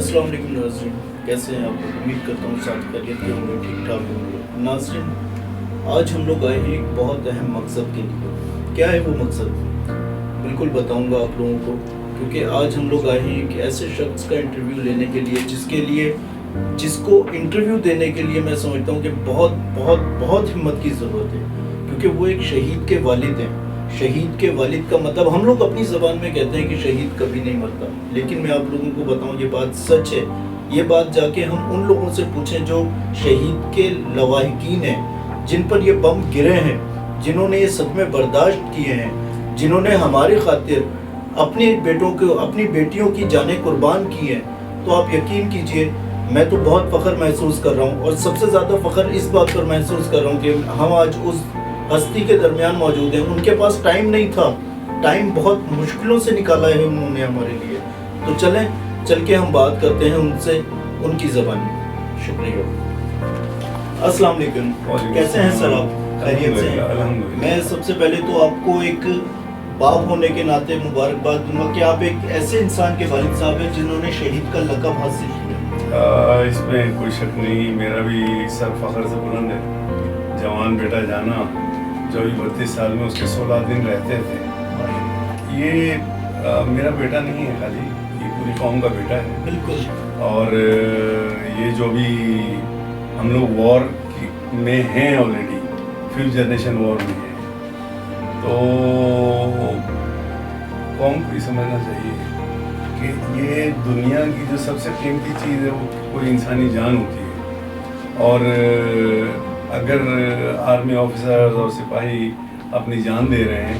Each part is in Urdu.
السلام علیکم ناظرین، کیسے ہیں آپ لوگ؟ امید کرتا ہوں ساتھ خیریت کے ہوں گے، ٹھیک ٹھاک ہوں گے۔ ناظرین، آج ہم لوگ آئے ہیں ایک بہت اہم مقصد کے لیے۔ کیا ہے وہ مقصد؟ بالکل بتاؤں گا آپ لوگوں کو، کیونکہ آج ہم لوگ آئے ہیں ایک ایسے شخص کا انٹرویو لینے کے لیے جس کو انٹرویو دینے کے لیے میں سمجھتا ہوں کہ بہت بہت بہت ہمت کی ضرورت ہے، کیونکہ وہ ایک شہید کے والد ہیں۔ شہید کے والد کا مطلب ہم لوگ اپنی زبان میں کہتے ہیں کہ شہید کبھی نہیں مرتا، لیکن میں آپ لوگوں کو بتاؤں یہ بات سچ ہے۔ یہ بات جا کے ہم ان لوگوں سے پوچھیں جو شہید کے لواحقین ہیں، جن پر یہ بم گرے ہیں، جنہوں نے یہ صدمے برداشت کیے ہیں، جنہوں نے ہماری خاطر اپنے بیٹوں کو، اپنی بیٹیوں کی جانیں قربان کی ہیں، تو آپ یقین کیجئے میں تو بہت فخر محسوس کر رہا ہوں، اور سب سے زیادہ فخر اس بات پر محسوس کر رہا ہوں کہ ہم آج اس ہستی کے درمیان موجود ہیں۔ ان کے پاس ٹائم نہیں تھا، ٹائم بہت مشکلوں سے نکالا ہے انہوں نے ہمارے لیے۔ تو چل کے ہم بات کرتے ہیں ان سے، ان کی زبانی۔ شکریہ۔ السلام علیکم، کیسے ہیں سر آپ؟ خیریت سے ہیں؟ میں سب سے پہلے تو آپ کو ایک باپ ہونے کے ناطے مبارکباد دوں گا کہ آپ ایک ایسے انسان کے والد صاحب ہیں جنہوں نے شہید کا لقب حاصل کیا۔ اس میں کوئی شک نہیں، میرا بھی سر فخر سے بلند ہے۔ جوان بیٹا جانا جو 32 سال میں اس کے 16 دن رہتے تھے، یہ میرا بیٹا نہیں ہے خالی، یہ پوری قوم کا بیٹا ہے۔ بالکل۔ اور یہ جو بھی ہم لوگ وار میں ہیں آلریڈی، 5th جنریشن وار میں ہیں، تو قوم کو یہ سمجھنا چاہیے کہ یہ دنیا کی جو سب سے قیمتی چیز ہے وہ کوئی انسانی جان ہوتی ہے، اور اگر آرمی آفیسرز اور سپاہی اپنی جان دے رہے ہیں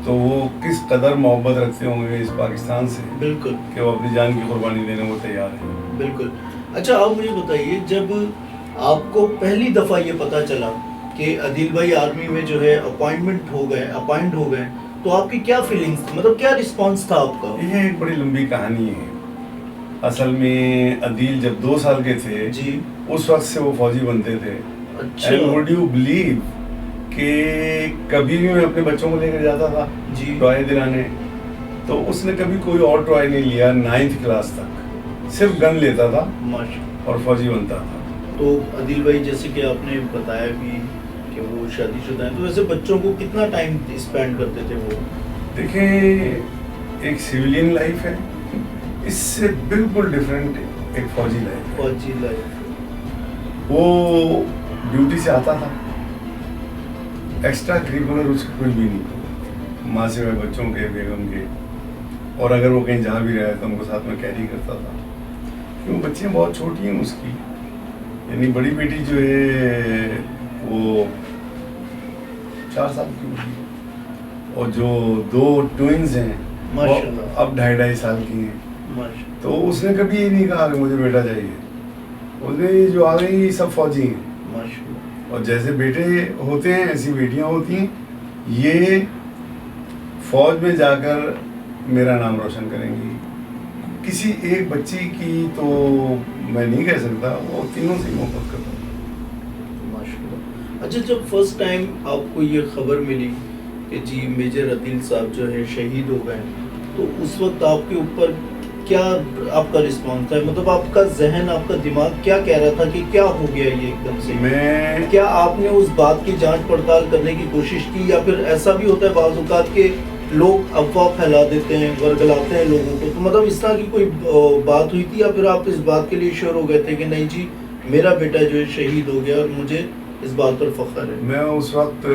تو وہ کس قدر محبت رکھتے ہوں گے اس پاکستان سے، بالکل، کہ وہ اپنی جان کی قربانی دینے کو تیار ہیں۔ بالکل۔ اچھا آپ مجھے بتائیے، جب آپ کو پہلی دفعہ یہ پتہ چلا کہ عدیل بھائی آرمی میں جو ہے اپائنٹ ہو گئے، تو آپ کی کیا فیلنگز تھی؟ مطلب کیا رسپانس تھا آپ کا؟ یہ ایک بڑی لمبی کہانی ہے۔ اصل میں عدیل جب 2 سال کے تھے جی، اس وقت سے وہ فوجی بنتے تھے۔ اچھا، اینڈ وڈ یو بلیو کہ کبھی بھی میں اپنے بچوں کو لے کر جاتا تھا جی، ٹوائے دلانے، تو اس نے کبھی کوئی اور ٹوائے نہیں لیا 9th کلاس تک، صرف گن لیتا تھا ماشاءاللہ، اور فوجی بنتا تھا۔ تو عدیل بھائی جیسے کہ آپ نے بتایا بھی کہ وہ شادی شدہ ہیں، تو ویسے بچوں کو کتنا ٹائم اسپینڈ کرتے تھے وہ؟ دیکھیں، ایک سویلین لائف ہے، اس سے بالکل ڈیفرنٹ ایک فوجی لائف ہے۔ فوجی لائف، وہ ڈیوٹی سے آتا تھا، ایکسٹرا کریکولر اس کا کوئی بھی نہیں، ماں سے بچوں کے، بیگم کے، اور اگر وہ کہیں جہاں بھی رہے تو ہم کو ساتھ میں کیری کرتا تھا، کیوں بچیاں بہت چھوٹی ہیں اس کی، یعنی بڑی بیٹی جو ہے وہ 4 سال کی ہوگی، اور جو 2 ٹوئنز ہیں وہ اب 2.5 سال کی ہیں۔ تو اس نے کبھی یہ نہیں کہا کہ مجھے بیٹا چاہیے، اس نے جو آ گئی یہ سب فوجی ہیں، اور جیسے بیٹے ہوتے ہیں ایسی بیٹیاں ہوتی ہیں، یہ فوج میں جا کر میرا نام روشن کریں گی۔ کسی ایک بچی کی تو میں نہیں کہہ سکتا، وہ تینوں سے محبت کرتا ہوں۔ ماشاءاللہ۔ اچھا، جب فرسٹ ٹائم آپ کو یہ خبر ملی کہ جی میجر عدیل صاحب جو ہے شہید ہو گئے، تو اس وقت آپ کے اوپر کیا آپ کا رسپانس تھا؟ مطلب آپ کا ذہن، آپ کا دماغ کیا کہہ رہا تھا کہ کیا ہو گیا یہ ایک دم سے؟ کیا آپ نے اس بات کی جانچ پڑتال کرنے کی کوشش کی، یا پھر ایسا بھی ہوتا ہے بعض اوقات کہ لوگ افواہ پھیلا دیتے ہیں، ورگلاتے ہیں لوگوں کو، تو مطلب اس طرح کی کوئی بات ہوئی تھی، یا پھر آپ اس بات کے لیے شیور ہو گئے تھے کہ نہیں جی میرا بیٹا جو ہے شہید ہو گیا اور مجھے اس بات پر فخر ہے؟ میں اس وقت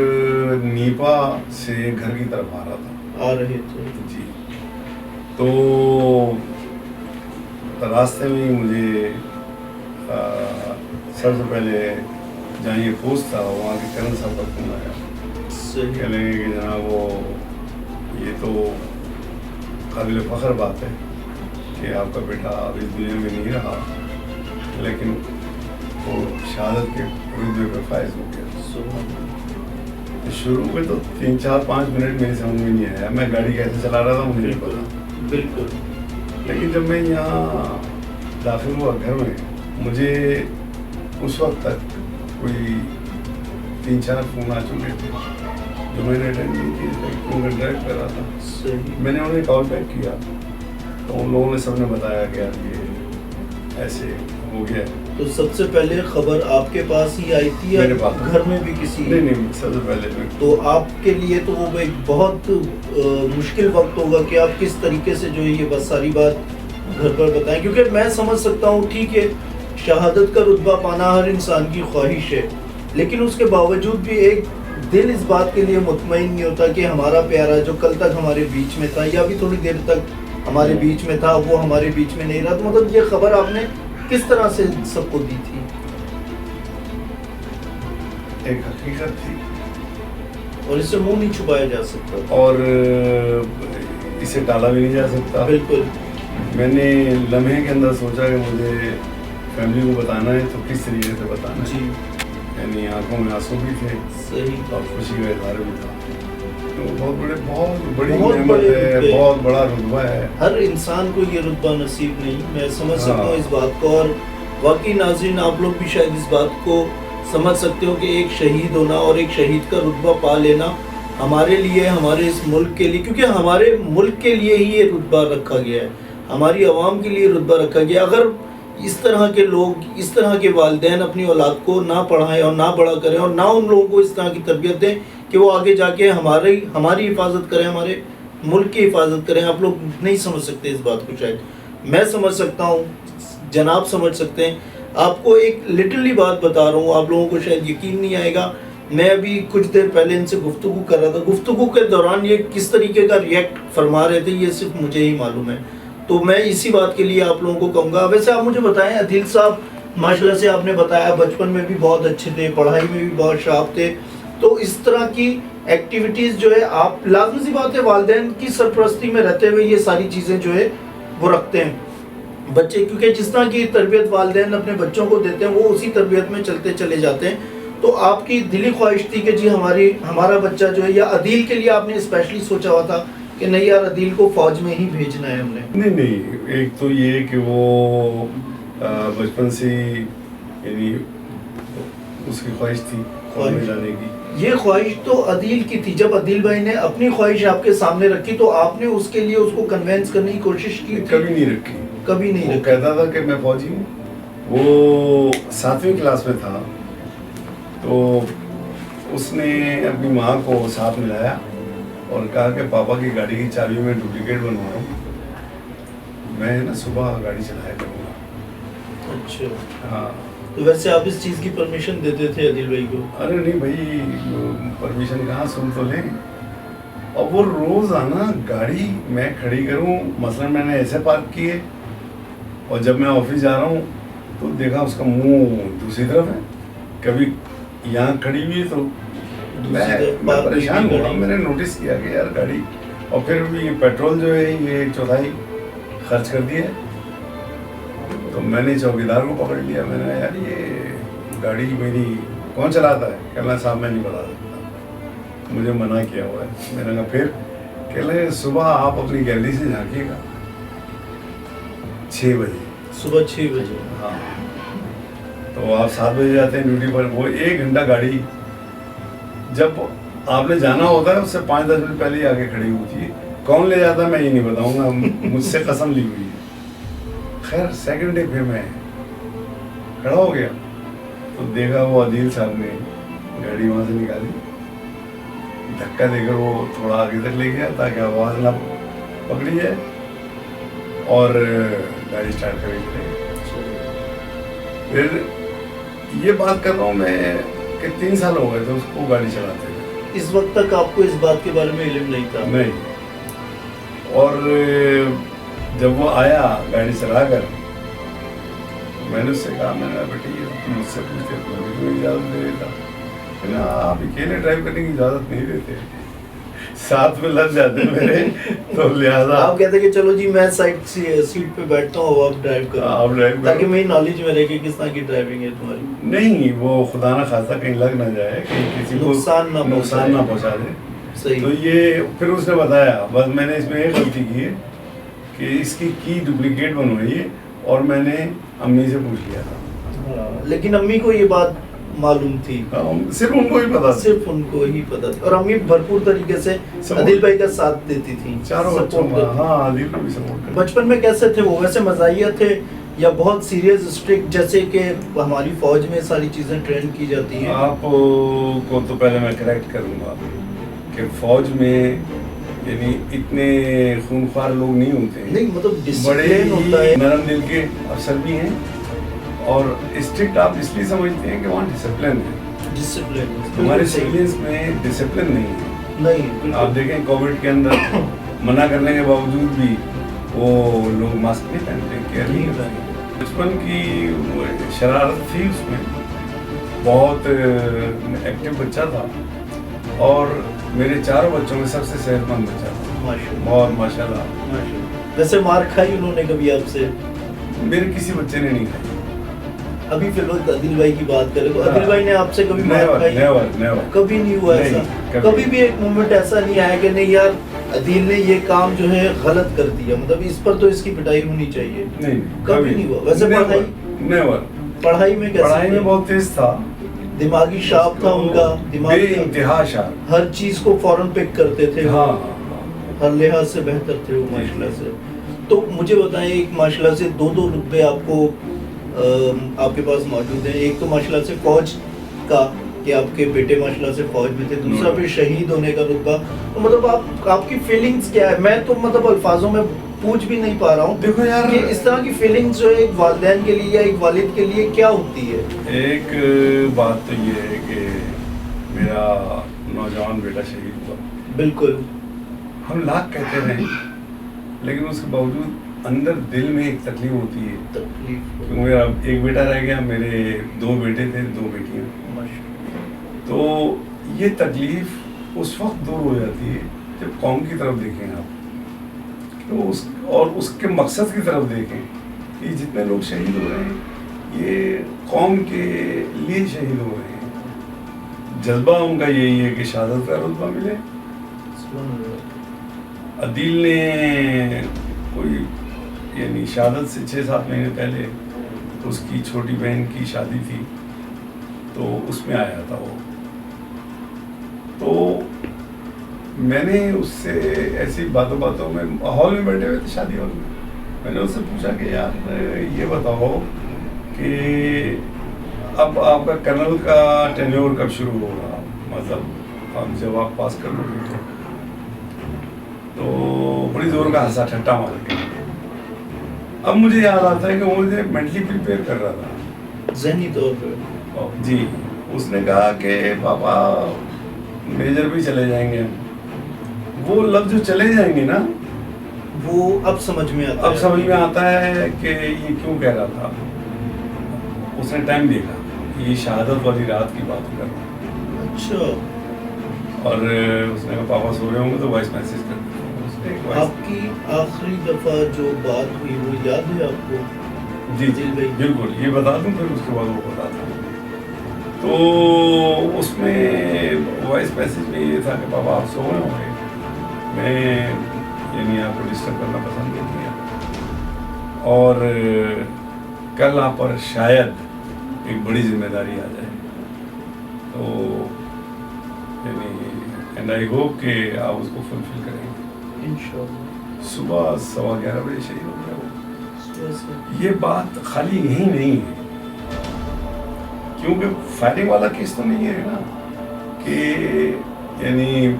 نیپا سے گھر کی طرف آ رہا تھا، آ رہے تھے جی، تو راستے میں ہی مجھے سب سے پہلے جہاں یہ پوسٹ تھا وہاں کے کرنل صاحب کا فون آیا، کہہ لیں گے کہ جناب وہ یہ تو قابل فخر بات ہے کہ آپ کا بیٹا اب اس دنیا میں نہیں رہا، لیکن وہ شہادت کے رتبے پہ فائز ہو گیا۔ شروع میں تو 3-4-5 منٹ میری سمجھ میں نہیں آیا، میں گاڑی کیسے چلا رہا تھا مجھے نہیں پتا، بالکل، لیکن جب میں یہاں داخل ہوا گھر میں، مجھے اس وقت تک کوئی 3-4 فون آ چکے تھے جو میں نے اٹینڈ نہیں کیے، کیونکہ ڈرائیو کر رہا تھا۔ میں نے انہیں کال بیک کیا تو ان لوگوں نے سب نے بتایا کہ یار یہ ایسے ہو گیا. تو سب سے پہلے خبر آپ کے پاس ہی آئی تھی یا میرے پاس گھر میں بھی کسی؟ نہیں سب سے پہلے میں. تو آپ کے لیے تو وہ ایک بہت مشکل وقت ہوگا کہ آپ کس طریقے سے جو ہے یہ بس ساری بات گھر پر بتائیں، کیونکہ میں سمجھ سکتا ہوں ٹھیک ہے شہادت کا رتبہ پانا ہر انسان کی خواہش ہے، لیکن اس کے باوجود بھی ایک دل اس بات کے لیے مطمئن نہیں ہوتا کہ ہمارا پیارا جو کل تک ہمارے بیچ میں تھا یا بھی تھوڑی دیر تک ہمارے بیچ میں تھا وہ ہمارے بیچ میں نہیں رہا. تو مطلب یہ خبر آپ نے کس طرح سے سب کو دی تھی؟ ایک حقیقت تھی اور اس سے منہ نہیں چھپایا جا سکتا اور اسے ٹالا بھی نہیں جا سکتا. بالکل. میں نے لمحے کے اندر سوچا کہ مجھے فیملی کو بتانا ہے تو کس طریقے سے بتانا ہے. جی. یعنی آنکھوں میں آنسو بھی تھے صحیح. اور خوشی کا اظہار بھی تھا. تو بہت بڑی بہت نعمت بڑے ہے، رتبے. بہت بڑا رتبہ ہے. ہر انسان کو یہ رتبہ نصیب نہیں، میں سمجھ سکتا ہوں اس بات کو. اور واقعی ناظرین آپ لوگ بھی شاید اس بات کو سمجھ سکتے ہو کہ ایک شہید ہونا اور ایک شہید کا رتبہ پا لینا ہمارے لیے، ہمارے اس ملک کے لیے، کیونکہ ہمارے ملک کے لیے ہی یہ رتبہ رکھا گیا ہے، ہماری عوام کے لیے رتبہ رکھا گیا. اگر اس طرح کے لوگ، اس طرح کے والدین اپنی اولاد کو نہ پڑھائیں اور نہ بڑا کریں اور نہ ان لوگوں کو اس طرح کی تربیت دیں کہ وہ آگے جا کے ہماری حفاظت کریں، ہمارے ملک کی حفاظت کریں، آپ لوگ نہیں سمجھ سکتے اس بات کو. شاید میں سمجھ سکتا ہوں، جناب سمجھ سکتے ہیں. آپ کو ایک لٹلی بات بتا رہا ہوں، آپ لوگوں کو شاید یقین نہیں آئے گا. میں ابھی کچھ دیر پہلے ان سے گفتگو کر رہا تھا، گفتگو کے دوران یہ کس طریقے کا ریئیکٹ فرما رہے تھے یہ صرف مجھے ہی معلوم ہے. تو میں اسی بات کے لیے آپ لوگوں کو کہوں گا. ویسے آپ مجھے بتائیں عدیل صاحب، ماشاءاللہ سے آپ نے بتایا بچپن میں بھی بہت اچھے تھے، پڑھائی میں بھی بہت شاپ تھے، تو اس طرح کی ایکٹیویٹیز جو ہے آپ لازمی سی بات ہے والدین کی سرپرستی میں رہتے ہوئے یہ ساری چیزیں جو ہے وہ رکھتے ہیں بچے، کیونکہ جس طرح کی تربیت والدین اپنے بچوں کو دیتے ہیں وہ اسی تربیت میں چلتے چلے جاتے ہیں. تو آپ کی دلی خواہش تھی کہ جی ہمارا بچہ جو ہے، یا عدیل کے لیے آپ نے اسپیشلی سوچا ہوا تھا کہ نہیں یار عدیل کو فوج میں ہی بھیجنا ہے ہم نے؟ نہیں ایک تو یہ کہ وہ بچپن سے یعنی اس کی خواہش تھی فوج میں جانے کی. یہ خواہش تو عدیل کی تھی. جب عدیل بھائی نے اپنی خواہش آپ کے سامنے رکھی تو آپ نے اس کے لیے اس کو کنوینس کرنے کی کوشش کی؟ کبھی نہیں رکھی. کبھی نہیں رکھی. وہ کہتا تھا کہ میں فوجی ہوں. وہ 7ویں کلاس میں تھا تو اس نے اپنی ماں کو ساتھ ملایا اور کہا کہ پاپا کی گاڑی کی چابی میں ڈپلیکیٹ بنوا رہا ہوں، میں نا صبح گاڑی چلایا کروں گا. اچھا. ہاں. تو ویسے آپ اس چیز کی پرمیشن دیتے تھے عدیل بھائی کو؟ ارے نہیں بھائی، پرمیشن کہاں، سن تو لیں. اور وہ روزانہ گاڑی میں کھڑی کروں، مثلا میں نے ایسے پارک کیے اور جب میں آفس جا رہا ہوں تو دیکھا اس کا منہ دوسری طرف ہے، کبھی یہاں کھڑی ہوئی ہے تو میں پریشان ہوا. میں نے نوٹس کیا کہ یار گاڑی، اور پھر بھی پیٹرول جو ہے یہ 1/4 خرچ کر دیا. تو میں نے چوکیدار کو پکڑ لیا. میں نے کہا یار یہ گاڑی میری کون چلاتا ہے؟ کہنا صاحب میں نہیں بتا سکتا، مجھے منع کیا ہوا ہے. میں نے کہا پھر؟ کہ لیں صبح آپ اپنی گیلری سے جھانکیے گا 6 بجے. صبح 6 بجے؟ ہاں. تو آپ 7 بجے جاتے ہیں ڈیوٹی پر. وہ 1 گھنٹہ گاڑی جب آپ نے جانا ہوتا ہے اس سے 5-10 منٹ پہلے ہی آگے کھڑی ہوتی ہے. کون لے جاتا ہے میں یہ نہیں بتاؤں گا، مجھ سے قسم لی ہوئی ہے. خیر سیکنڈ ڈے پھر میں کھڑا ہو گیا تو دیکھا وہ عدیل صاحب نے گاڑی وہاں سے نکالی، دھکا دے کر وہ تھوڑا آگے تک لے گیا تاکہ آواز نہ پکڑی جائے اور گاڑی اسٹارٹ کر کے. پھر یہ بات کر رہا ہوں میں کہ 3 سال ہو گئے تھے اس کو گاڑی چلاتے ہوئے. اس وقت تک آپ کو اس بات کے بارے میں علم نہیں تھا؟ نہیں. اور جب وہ آیا گاڑی چلا کر، میں نے اس سے کہا، میں نے کہا بیٹی یہ تم مجھ سے پوچھتے تو مجھے کوئی اجازت دے دیتا. کہ نا آپ اکیلے ڈرائیو کرنے کی اجازت نہیں دیتے، ساتھ میں لگ جاتے میرے، تو لہٰذا آپ کہتے کہ چلو جی میں سیٹ پہ بیٹھتا ہوں آپ ڈرائیو کرو، تاکہ میری نالج میں رہے کہ کس طرح کی ڈرائیونگ ہے تمہاری. نہیں وہ خدا نہ خواستہ کہیں لگ نہ جائے، کہیں کسی کو نقصان نہ پہنچا دے. صحیح. تو یہ پھر اس نے بتایا. بس میں نے اس میں ایک غلطی کی ہے کہ اس کی ڈپلیکیٹ بنوائی ہے اور میں نے امی سے پوچھ لیا تھا. لیکن امی کو یہ بات معلوم تھی؟ صرف ان کو ہی پتا، صرف ان کو ہی پتا تھا. اور امی بھرپور طریقے سے عدیل بھائی کا ساتھ دیتی تھی، چاروں بچوں کا. ہاں عدیل کو بھی سپورٹ کرتی. بچپن میں کیسے تھے وہ؟ ویسے مزاحیہ تھے یا بہت سیریس اسٹرکٹ جیسے کہ ہماری فوج میں ساری چیزیں ٹرین کی جاتی ہیں؟ آپ کو تو پہلے میں کریکٹ کروں گا کہ فوج میں یعنی اتنے خونخوار لوگ نہیں ہوتے ہیں، نہیں مطلب بڑے ڈسپلن ہوتا ہے. ہی نرم دل کے افسر بھی ہیں، اور اسٹرکٹ آپ اس لیے سمجھتے ہیں کہ وہاں ڈسپلن ہے. ڈسپلن ہمارے سویلینس میں ڈسپلن نہیں ہے. نہیں آپ دیکھیں کووڈ کے اندر منع کرنے کے باوجود بھی وہ لوگ ماسک نہیں پہنتے، کیئر نہیں کرتے. بچپن کی شرارت تھی اس میں، بہت ایکٹیو بچہ تھا، اور میرے چاروں بچوں میں سب سے صحت مند بچہ تھا، بہت ماشاء اللہ. ویسے مار کھائی انہوں نے کبھی آپ سے؟ میرے کسی بچے نے نہیں کھائی. ابھی فی الوقت عادل بھائی کی بات کریں تو عادل بھائی نے آپ سے کبھی مار کھائی؟ کبھی نہیں ہوا ایسا؟ کبھی بھی ایک مومنٹ ایسا نہیں آیا کہ نہیں یار عادل نے یہ کام جو ہے غلط کر دیا، مطلب اس پر تو اس کی پٹائی ہونی چاہیے؟ نہیں، کبھی نہیں ہوا. ویسے پڑھائی میں پڑھائی میں بہت تیز تھا، دماغی شارپ تھا ان کا، بے انتہا شارپ، ہر چیز کو فوراً پک کرتے تھے، ہاں ہر لحاظ سے بہتر تھے وہ ماشاء اللہ سے. تو مجھے بتائیں ایک ماشاء اللہ سے دو رتبے آپ کو آپ کے پاس موجود ہیں. ایک تو ماشاء اللہ سے فوج کا کہ آپ کے بیٹے ماشاء اللہ سے فوج میں تھے، دوسرا پھر شہید ہونے کا رتبہ. تو مطلب آپ کی فیلنگز کیا ہے؟ میں تو مطلب الفاظوں میں پوچھ بھی نہیں پا رہا ہوں. دیکھو یار کہ اس طرح کی فیلنگز جو ہے ایک والدین کے لیے یا ایک والد کے لیے کیا ہوتی ہے؟ ایک بات تو یہ ہے کہ میرا نوجوان بیٹا شہید ہوا. بالکل. ہم لاکھ کہتے رہے، لیکن اس کے باوجود اندر دل میں ایک تکلیف ہوتی ہے. تکلیف میرا ایک بیٹا رہ گیا، میرے 2 بیٹے تھے، 2 بیٹیاں. تو یہ تکلیف اس وقت دور ہو جاتی ہے جب قوم کی طرف دیکھیں آپ، تو اس کے مقصد کی طرف دیکھیں کہ جتنے لوگ شہید ہو رہے ہیں یہ قوم کے لیے شہید ہو رہے ہیں. جذبہ ان کا یہی ہے کہ شہادت کا رتبہ ملے. عادل نے کوئی یعنی شہادت سے 6-7 مہینے پہلے اس کی چھوٹی بہن کی شادی تھی، تو اس میں آیا تھا وہ. تو میں نے اس سے ایسی باتوں میں ہال میں بیٹھے ہوئے تھے، شادی ہال میں نے اس سے پوچھا کہ یار یہ بتاؤ کہ اب آپ کا کرنل کا ٹینیور کب شروع ہوگا، مطلب اب جب آپ پاس کر لو گے تو بڑی زور کا ہنسا ٹھٹا مار کے. اب مجھے یاد آتا ہے کہ وہ مجھے مینٹلی پریپیئر کر رہا تھا ذہنی طور پہ. جی اس نے کہا کہ پاپا میجر بھی چلے جائیں گے. وہ لفظ جو چلے جائیں گے نا، وہ اب سمجھ میں آتا ہے. اب سمجھ میں آتا ہے کہ یہ کیوں کہہ رہا تھا. اس نے ٹائم دیکھا، یہ شہادت والی رات کی بات کر رہا. اچھا. اور اس نے کہا پاپا سو رہے ہوں گے تو وائس میسج کر دیتا ہوں. آپ کی آخری دفعہ جو بات ہوئی وہ یاد ہے آپ کو؟ جی بالکل، یہ بتا دوں پھر اس کے بعد وہ بتاتا ہوں. تو اس میں وائس میسج میں یہ تھا کہ پاپا آپ سو رہے ہوں گے، میں یعنی آپ کو ڈسٹرب کرنا پسند نہیں کیا، اور کل آپ پر شاید ایک بڑی ذمہ داری آ جائے. تو یعنی اینڈ آئی ہوپ کہ آپ اس کو فلفل کریں گے انشاءاللہ. صبح 11:15 بجے شہید ہو گیا وہ. یہ بات خالی یہی نہیں ہے، کیونکہ فائرنگ والا کیس تو نہیں ہے نا کہ یعنی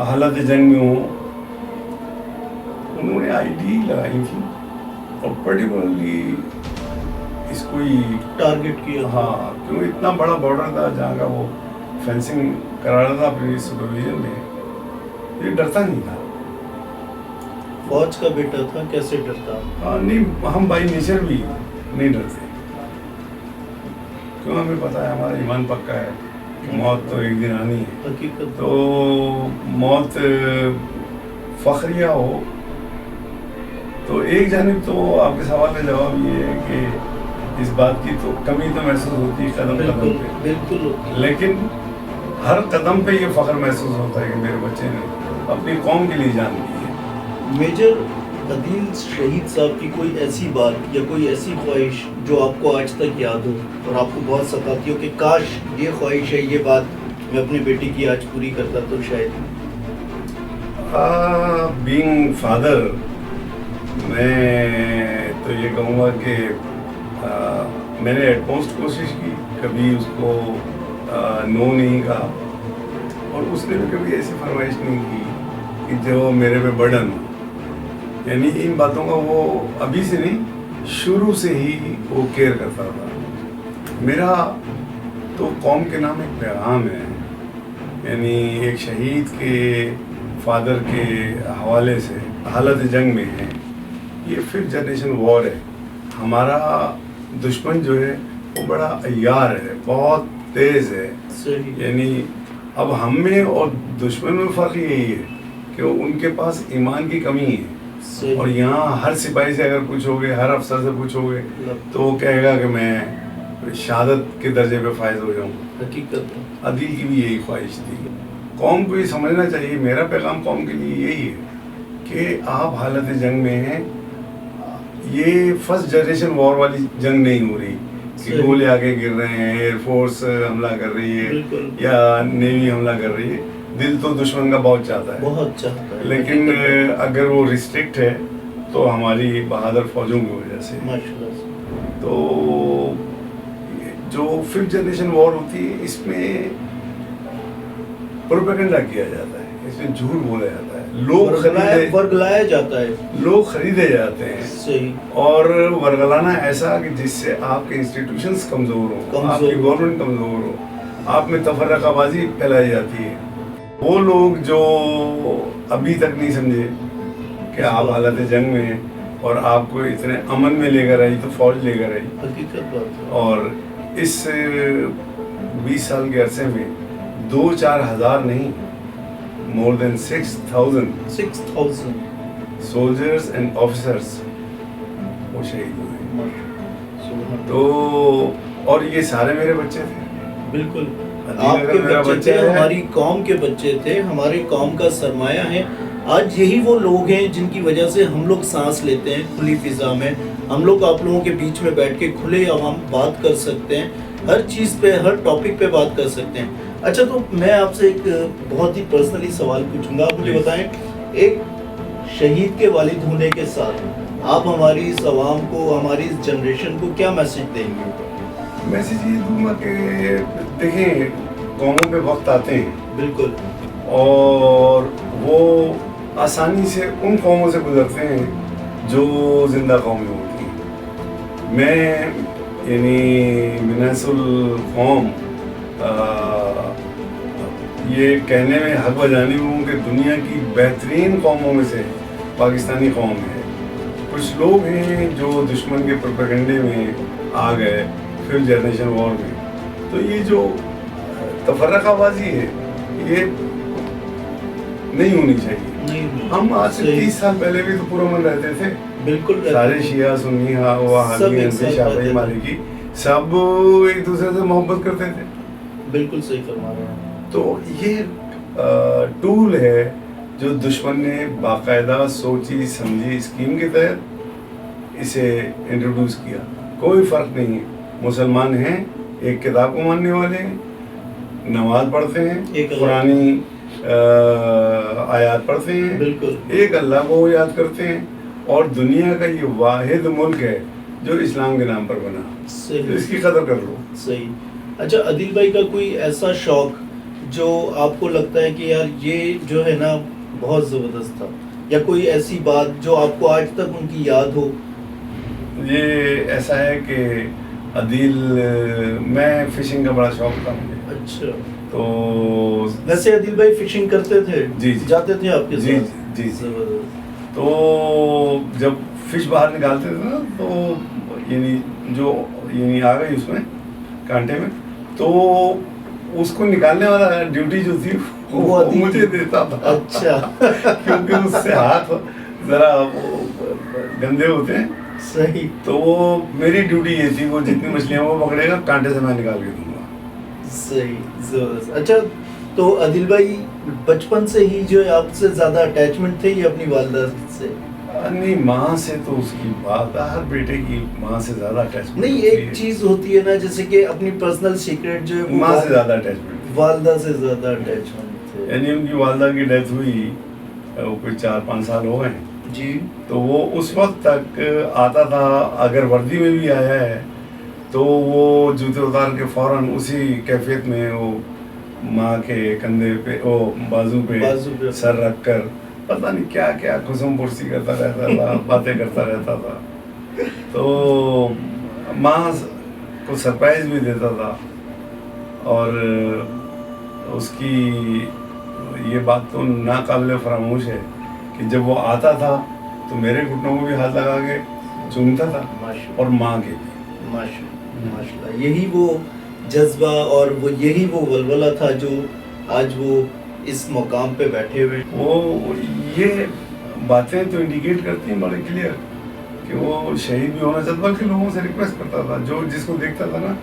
حالت جنگ میں ہوں. انہوں نے آئی ڈی لگائی تھی اور پرٹیکولرلی اس کو ہی ٹارگٹ کیا. ہاں، کیوں اتنا بڑا بارڈر تھا جہاں کا وہ فینسنگ کرا رہا تھا اپنی سپرویژن میں. یہ ڈرتا نہیں تھا. فوج کا بیٹا تھا، کیسے ڈرتا؟ ہاں نہیں، ہم بائی نیچر بھی نہیں ڈرتے، کیوں ہمیں پتہ ہے ہمارا ایمان پکا ہے کہ موت تو ایک دن آنی ہے. حقیقت. تو موت فخریہ ہو تو ایک جانب تو آپ کے سوال کا جواب یہ ہے کہ اس بات کی تو کمی تو محسوس ہوتی ہے قدم قدم پہ، بالکل. لیکن ہر قدم پہ یہ فخر محسوس ہوتا ہے کہ میرے بچے نے اپنی قوم کے لیے جان دی ہے. میجر عادل شہید صاحب کی کوئی ایسی بات یا کوئی ایسی خواہش جو آپ کو آج تک یاد ہو اور آپ کو بہت ستاتی ہو کہ کاش یہ خواہش ہے، یہ بات میں اپنے بیٹی کی آج پوری کرتا تو شاید؟ بینگ فادر، میں تو یہ کہوں گا کہ میں نے ایٹ موسٹ کوشش کی، کبھی اس کو نو نہیں کہا، اور اس نے بھی کبھی ایسی فرمائش نہیں کی کہ جو میرے پہ برڈن ہو. یعنی ان باتوں کا وہ ابھی سے نہیں، شروع سے ہی وہ کیئر کرتا تھا. میرا تو قوم کے نام ایک پیغام ہے، یعنی ایک شہید کے فادر کے حوالے سے حالت جنگ میں ہے. یہ 5th جنریشن وار ہے. ہمارا دشمن جو ہے وہ بڑا عیار ہے، بہت تیز ہے. یعنی اب ہم میں اور دشمن میں فرق یہی ہے کہ ان کے پاس ایمان کی کمی ہے. اور یہاں ہر سپاہی سے اگر پوچھو گے، ہر افسر سے پوچھو گے تو وہ کہے گا کہ میں شہادت کے درجے پہ فائز ہو جاؤں. حقیقت عدیل کی بھی یہی خواہش تھی. قوم کو یہ سمجھنا چاہیے، میرا پیغام قوم کے لیے یہی ہے کہ آپ حالت جنگ میں ہیں. یہ 1st جنریشن وار والی جنگ نہیں ہو رہی کہ گولے آگے گر رہے ہیں، ایئر فورس حملہ کر رہی ہے یا نیوی حملہ کر رہی ہے. دل تو دشمن کا بہت چاہتا ہے، لیکن اگر وہ ریسٹرکٹ ہے تو ہماری بہادر فوجوں کی وجہ سے. تو جو 5th جنریشن وار ہوتی ہے، اس میں پروپیگنڈا کیا جاتا ہے، اس میں جھوٹ بولا جاتا ہے، ورگلایا جاتا ہے، لوگ خریدے جاتے ہیں. اور ورگلانا ایسا کہ جس سے آپ کے انسٹیٹیوشنز کمزور ہوں، آپ کی گورنمنٹ کمزور ہو، آپ میں تفرقہ بازی پھیلائی جاتی ہے. وہ لوگ جو ابھی تک نہیں سمجھے کہ آپ حالت جنگ میں ہیں اور آپ کو اتنے امن میں لے کر آئی تو فوج لے کر آئی، اور اس 20 سال کے عرصے میں 2-4 ہزار نہیں، مور دین 6,000 سولجرز اینڈ آفیسرز وہ شہید ہوئے. تو اور یہ سارے میرے بچے تھے. بالکل آپ کے بچے تھے، ہماری قوم کے بچے تھے، ہماری قوم کا سرمایہ ہے. آج یہی وہ لوگ ہیں جن کی وجہ سے ہم لوگ سانس لیتے ہیں کھلی فضا میں. ہم لوگ آپ لوگوں کے بیچ میں بیٹھ کے کھلے عوام بات کر سکتے ہیں، ہر چیز پہ، ہر ٹاپک پہ بات کر سکتے ہیں. اچھا، تو میں آپ سے ایک بہت ہی پرسنلی سوال پوچھوں گا. آپ مجھے بتائیں، ایک شہید کے والد ہونے کے ساتھ آپ ہماری اس عوام کو، ہماری اس جنریشن کو کیا میسج دیں گے؟ میسج یہ دوں گا کہ دیکھیں، قوموں پہ وقت آتے ہیں، بالکل، اور وہ آسانی سے ان قوموں سے گزرتے ہیں جو زندہ قومیں ہوتی ہیں. میں یعنی مناس القوم یہ کہنے میں، حق بجانے میں ہوں کہ دنیا کی بہترین قوموں میں سے پاکستانی قوم ہے. کچھ لوگ ہیں جو دشمن کے پروپیگنڈے میں آ گئے 5th جنریشن وار میں. تو یہ جو تفرقہ بازی ہے یہ نہیں ہونی چاہیے. ہم آج سے 30 سال پہلے بھی تو پرامن رہتے تھے. بالکل، سارے شیعہ سنی وہابی حنفی شافعی مالکی سب ایک دوسرے سے محبت کرتے تھے. بالکل صحیح فرما رہے ہیں. تو یہ ٹول ہے جو دشمن نے باقاعدہ سوچی سمجھی اسکیم کے تحت اسے انٹروڈیوس کیا. کوئی فرق نہیں ہے، مسلمان ہیں، ایک کتاب کو ماننے والے ہیں، نماز پڑھتے ہیں، قرآنی آیات پڑھتے ہیں، بالکل ایک اللہ کو یاد کرتے ہیں، اور دنیا کا یہ واحد ملک ہے جو اسلام کے نام پر بنا. اس کی قدر کر لو. صحیح. اچھا، عدیل بھائی کا کوئی ایسا شوق جو آپ کو لگتا ہے کہ یار یہ جو ہے نا بہت زبردست تھا، یا کوئی ایسی بات جو آپ کو آج تک ان کی یاد ہو؟ یہ ایسا ہے کہ عدیل، میں فشنگ کا بڑا شوق تھا مجھے. اچھا. تو ویسے عدیل بھائی فشنگ کرتے تھے؟ جی جاتے تھے آپ کے ساتھ؟ جی. تو جب فش باہر نکالتے تھے نا، تو یعنی آ گئی اس میں کانٹے میں، تو اس کو نکالنے والا ڈیوٹی جو تھی وہ مجھے دیتا تھا. اچھا. کیونکہ اس سے ہاتھ ذرا گندے ہوتے ہیں. صحیح. تو وہ میری ڈیوٹی یہ تھی، وہ جتنی مچھلیاں وہ پکڑے گا کانٹے سے میں نکال کے دوں گا. صحیح، زبردست. اچھا، تو عدیل بھائی بچپن سے ہی جو ہے آپ سے زیادہ اٹیچمنٹ تھے یا اپنی والدہ سے؟ نہیں، ماں سے تو اس کی بات، ہر بیٹے کی ماں سے زیادہ اٹیچمنٹ نہیں. ایک چیز ہوتی ہے نا، جیسے کہ اپنی پرسنل سیکرٹ جو ہے ماں سے زیادہ اٹیچمنٹ، والدہ سے زیادہ اٹیچمنٹ تھے. یعنی ان کی والدہ کی ڈیتھ ہوئی وہ کوئی 4-5 سال ہو گئے. جی تو وہ اس وقت تک آتا تھا، اگر وردی میں بھی آیا ہے تو وہ جوتے اتار کے فوراً اسی کیفیت میں وہ ماں کے کندھے پہ، وہ بازو پہ سر رکھ کر پتہ نہیں کیا کیا قسم پرسی کرتا رہتا تھا، باتیں کرتا رہتا تھا. تو ماں کو سرپرائز بھی دیتا تھا. اور اس کی یہ بات تو ناقابل فراموش ہے کہ جب وہ آتا تھا تو میرے گھٹنوں کو بھی ہاتھ لگا کے چومتا تھا اور ماں کے بھی. ماشاء اللہ، یہی وہ جذبہ اور وہ یہی وہ ولولہ تھا جو آج وہ اس مقام پہ بیٹھے ہوئے. وہ یہ باتیں تو انڈیکیٹ کرتی ہیں بڑے کلیئر کہ وہ شہید بھی ہونا چاہتا، بلکہ لوگوں سے ریکویسٹ کرتا تھا، جو جس کو دیکھتا تھا نا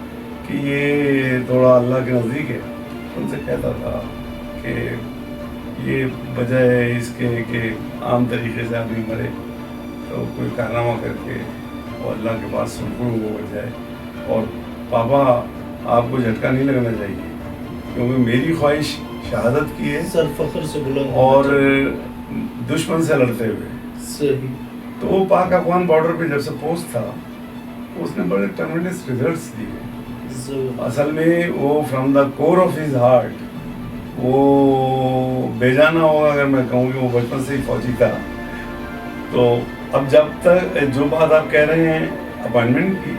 کہ یہ تھوڑا اللہ کے نزدیک ہے، ان سے کہتا تھا کہ یہ بجائے اس کے کہ عام طریقے سے آدمی مرے تو کوئی کارنامہ کر کے اور اللہ کے پاس سرخرو ہو جائے. اور پاپا آپ کو جھٹکا نہیں لگنا چاہیے کیونکہ میری خواہش شہادت کی ہے، سر فخر سے بلند اور دشمن سے لڑتے ہوئے. صحیح. تو وہ پاک افغان بارڈر پہ جب سے پوسٹ تھا اس نے بڑے ٹرمنڈس ریزلٹس دیے. اصل میں وہ from the core of his heart وہ بے جانا ہوگا اگر میں کہوں کہ وہ بچپن سے ہی فوجی تھا. تو اب جب تک جو بات آپ کہہ رہے ہیں اپائنٹمنٹ کی،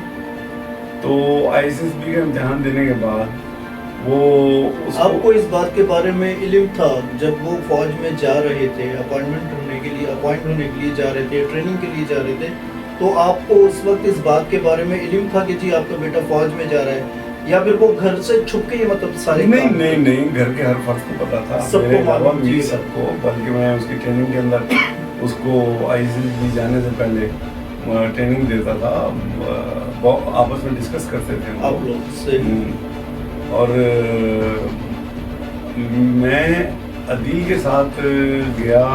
تو آئی ایس ایس بی کا امتحان دینے کے بعد وہ آپ کو اس بات کے بارے میں علم تھا جب وہ فوج میں جا رہے تھے، اپائنٹ ہونے کے لیے جا رہے تھے، ٹریننگ کے لیے جا رہے تھے، تو آپ کو اس وقت اس بات کے بارے میں علم تھا کہ جی آپ کا بیٹا فوج میں جا رہا ہے، یا پھر وہ گھر سے چھپ کے مطلب سارے؟ نہیں گھر کے ہر فرد کو پتا تھا، میرے علاوہ بھی سب کو. بلکہ میں اس کی ٹریننگ کے اندر اس کو آئی سی بی جانے سے پہلے ٹریننگ دیتا تھا، آپس میں ڈسکس کرتے تھے آپ لوگ. اور میں عدیل کے ساتھ گیا،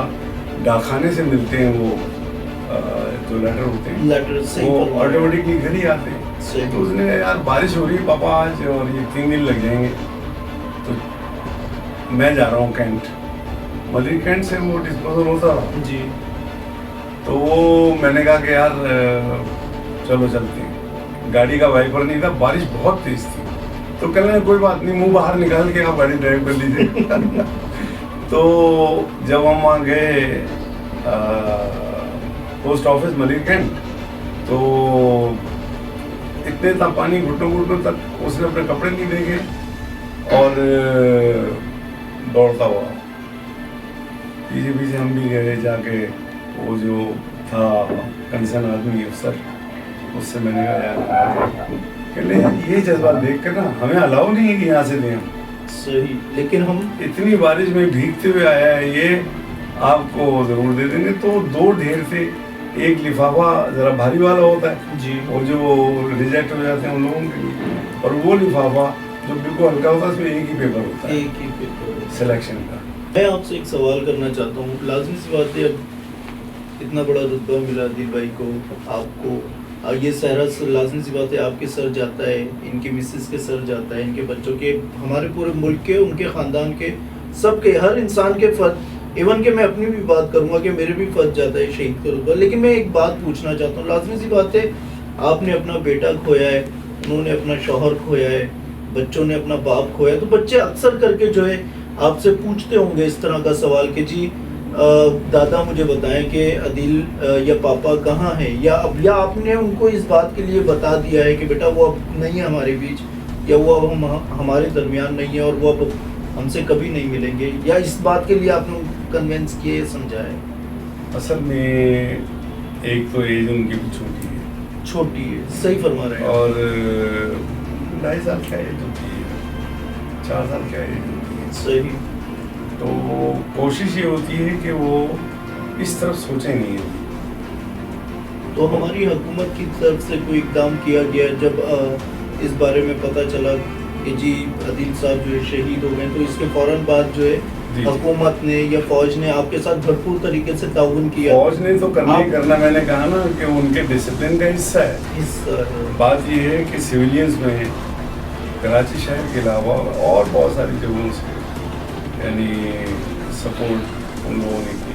ڈاکخانے سے ملتے ہیں وہ جو لیٹر ہوتے ہیں وہ آٹومیٹکلی گھر ہی آتے ہیں. تو اس نے یار بارش ہو رہی ہے پاپا آج اور یہ 3 دن لگ جائیں گے، تو میں جا رہا ہوں کینٹ، مدری کینٹ سے وہ ڈسپوزل ہوتا تھا جی. تو وہ میں نے کہا کہ یار چلو چلتے ہیں. گاڑی کا وائپر نہیں تھا، بارش بہت تیز تھی، تو کہنے لگے کوئی بات نہیں، منہ باہر نکال کے آپ گاڑی ڈرائیو کر لیجیے. تو جب ہم وہاں گئے پوسٹ آفس ملیر کینٹ، تو اتنے تھا پانی گھٹنوں تک، اس نے اپنے کپڑے نہیں دیکھے اور دوڑتا ہوا پیچھے ہم بھی گئے. جا کے وہ جو تھا کنسرن آدمی افسر، اس سے میں نے کہا یار یہ جذبات دیکھ کر نا ہمیں الاؤ نہیں ہے کہ یہاں سے دیں ہم. صحیح. لیکن ہم اتنی بارش میں بھیگتے ہوئے آیا ہے، یہ آپ کو ضرور دے دیں گے. تو 2 ڈھیر تھے، ایک لفافہ ذرا بھاری والا ہوتا ہے جی، وہ جو ریجیکٹ ہو جاتے ہیں ان لوگوں کے لیے، اور وہ لفافہ جو بالکل ہلکا ہوتا ہے اس میں ایک ہی پیپر ہوتا ہے، ایک ہی پیپر سلیکشن کا. میں آپ سے ایک سوال کرنا چاہتا ہوں. لازمی سی بات ہے، اب اتنا بڑا رتبہ ملا عدیل بھائی کو، آپ کو، یہ صحرا لازمی سی بات ہے آپ کے سر جاتا ہے، ان کی مسز کے سر جاتا ہے، ان کے بچوں کے، ہمارے پورے ملک کے، ان کے خاندان کے، سب کے، ہر انسان کے فرض، ایون کہ میں اپنی بھی بات کروں گا کہ میرے بھی فرض جاتا ہے شہید کا رتبہ. لیکن میں ایک بات پوچھنا چاہتا ہوں. لازمی سی بات ہے آپ نے اپنا بیٹا کھویا ہے، انہوں نے اپنا شوہر کھویا ہے، بچوں نے اپنا باپ کھویا ہے، تو بچے اکثر کر کے جو ہے آپ سے پوچھتے ہوں گے اس طرح کا سوال کہ جی دادا مجھے بتائیں کہ عدیل یا پاپا کہاں ہیں، یا آپ نے ان کو اس بات کے لیے بتا دیا ہے کہ بیٹا وہ اب نہیں ہے ہمارے بیچ، یا وہ اب ہمارے درمیان نہیں ہے اور وہ اب ہم سے کبھی نہیں ملیں گے، یا اس بات کے لیے آپ نے کنونس کیے، سمجھائے؟ اصل میں ایک تو ایج ان کی بھی چھوٹی ہے، صحیح فرما رہے ہیں، اور 2.5 سال کا ایج ہوتی ہے، 4 سال کا ایج ہوتی ہے. صحیح. تو کوشش یہ ہوتی ہے کہ وہ اس طرف سوچیں نہیں. تو ہماری حکومت کی طرف سے کوئی اقدام کیا گیا جب اس بارے میں پتہ چلا کہ جی عدیل صاحب جو ہے شہید ہو گئے، تو اس کے فوراً بعد جو ہے حکومت نے یا فوج نے آپ کے ساتھ بھرپور طریقے سے تعاون کیا؟ فوج نے تو کرنا ہی کرنا، میں نے کہا نا کہ ان کے ڈسپلن کا حصہ ہے. بات یہ ہے کہ سویلینز میں کراچی شہر کے علاوہ اور بہت ساری جگہوں سے یعنی سپورٹ ان لوگوں نے کی.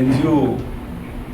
NGO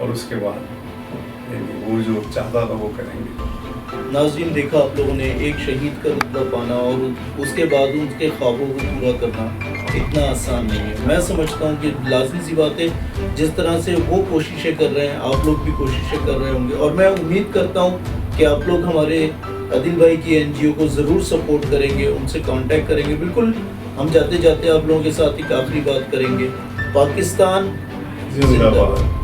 اور اس کے بعد یعنی وہ جو چاہتا تھا وہ کریں گے. ناظرین دیکھا آپ لوگوں نے ایک شہید کا رتبہ پانا اور اس کے بعد ان کے خوابوں کو پورا کرنا اتنا آسان نہیں ہے. میں سمجھتا ہوں کہ لازمی سی بات ہے جس طرح سے وہ کوششیں کر رہے ہیں آپ لوگ بھی کوششیں کر رہے ہوں گے اور میں امید کرتا ہوں کہ آپ لوگ ہمارے عادل بھائی کی NGO کو ضرور سپورٹ کریں گے, ان سے کانٹیکٹ کریں گے. بالکل ہم جاتے جاتے آپ لوگوں کے ساتھ ایک آخری بات کریں گے. پاکستان زندہ باد.